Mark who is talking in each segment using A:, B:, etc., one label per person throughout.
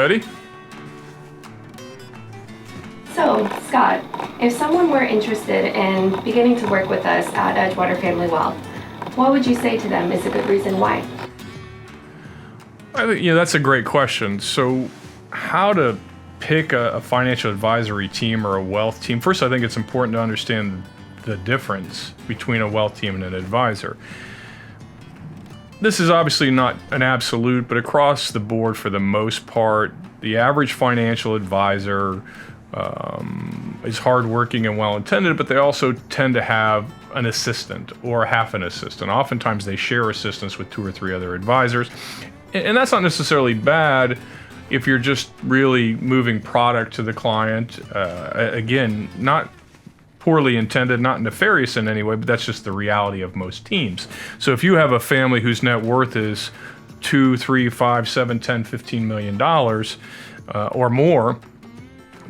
A: Ready?
B: So, Scott, if someone were interested in beginning to work with us at Edgewater Family Wealth, what would you say to them is a good reason why?
A: I think, that's a great question. So how to pick a financial advisory team or a wealth team? First, I think it's important to understand the difference between a wealth team and an advisor. This is obviously not an absolute, but across the board, for the most part, the average financial advisor is hardworking and well-intended, but they also tend to have an assistant or half an assistant. Oftentimes they share assistants with 2 or 3 other advisors. And that's not necessarily bad if you're just really moving product to the client. Again, not poorly intended, not nefarious in any way, but that's just the reality of most teams. So if you have a family whose net worth is 2, 3, 5, 7, 10, $15 million or more,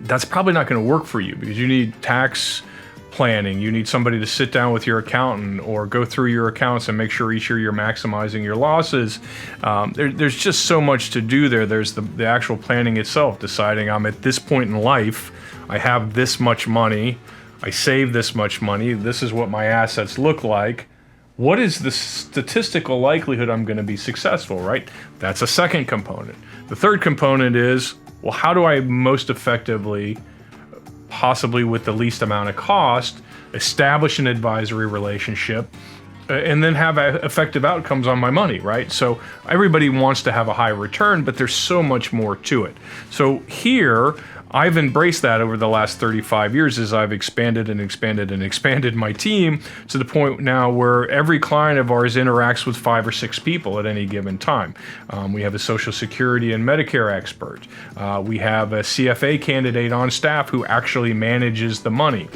A: that's probably not going to work for you, because you need tax planning. You need somebody to sit down with your accountant or go through your accounts and make sure each year you're maximizing your losses. There's just so much to do there. There's the actual planning itself, deciding I'm at this point in life, I have this much money, I save this much money, this is what my assets look like. What is the statistical likelihood I'm going to be successful, right? That's a second component. The third component is, well, how do I most effectively, possibly with the least amount of cost, establish an advisory relationship and then have effective outcomes on my money, right? So everybody wants to have a high return, but there's so much more to it. So here, I've embraced that over the last 35 years as I've expanded and expanded and expanded my team to the point now where every client of ours interacts with 5 or 6 people at any given time. We have a Social Security and Medicare expert. We have a CFA candidate on staff who actually manages the money.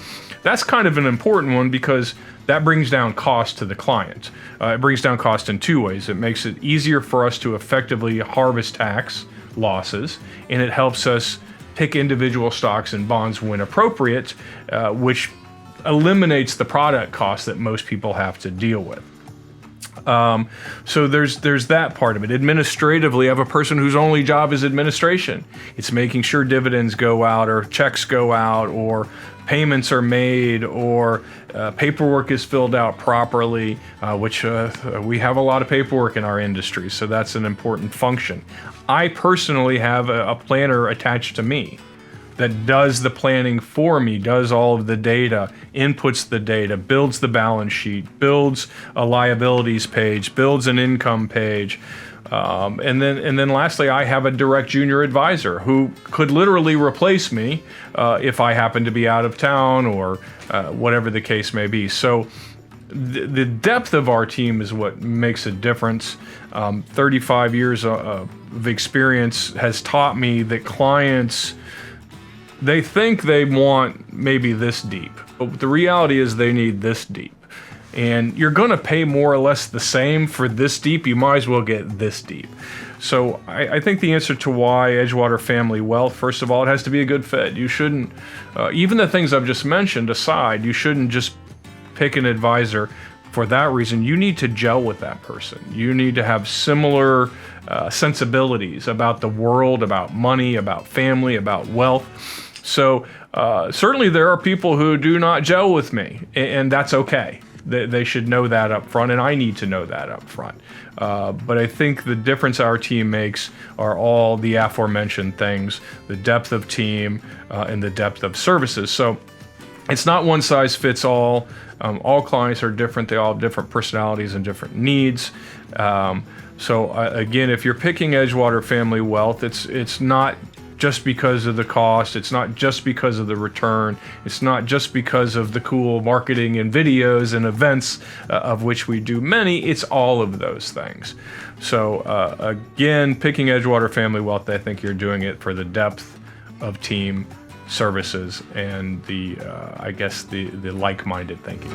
A: That's kind of an important one because that brings down cost to the client. It brings down cost in 2 ways. It makes it easier for us to effectively harvest tax losses, and it helps us pick individual stocks and bonds when appropriate, which eliminates the product cost that most people have to deal with. So there's that part of it. Administratively, I have a person whose only job is administration. It's making sure dividends go out or checks go out or payments are made or paperwork is filled out properly, which we have a lot of paperwork in our industry, so that's an important function. I personally have a planner attached to me that does the planning for me, does all of the data, inputs the data, builds the balance sheet, builds a liabilities page, builds an income page. And then lastly, I have a direct junior advisor who could literally replace me if I happen to be out of town or whatever the case may be. So the depth of our team is what makes a difference. 35 years of experience has taught me that clients, they think they want maybe this deep, but the reality is they need this deep. And you're going to pay more or less the same for this deep. You might as well get this deep. So I think the answer to why Edgewater Family Wealth, first of all, it has to be a good fit. You shouldn't, even the things I've just mentioned aside, you shouldn't just pick an advisor for that reason. You need to gel with that person. You need to have similar sensibilities about the world, about money, about family, about wealth. So certainly there are people who do not gel with me, and that's okay. They should know that up front, and I need to know that up front. But I think the difference our team makes are all the aforementioned things, the depth of team and the depth of services. So it's not one size fits all. All clients are different. They all have different personalities and different needs. So again, if you're picking Edgewater Family Wealth, it's not just because of the cost. It's not just because of the return. It's not just because of the cool marketing and videos and events, of which we do many. It's all of those things. So again, picking Edgewater Family Wealth, I think you're doing it for the depth of team, services, and the like-minded thinking.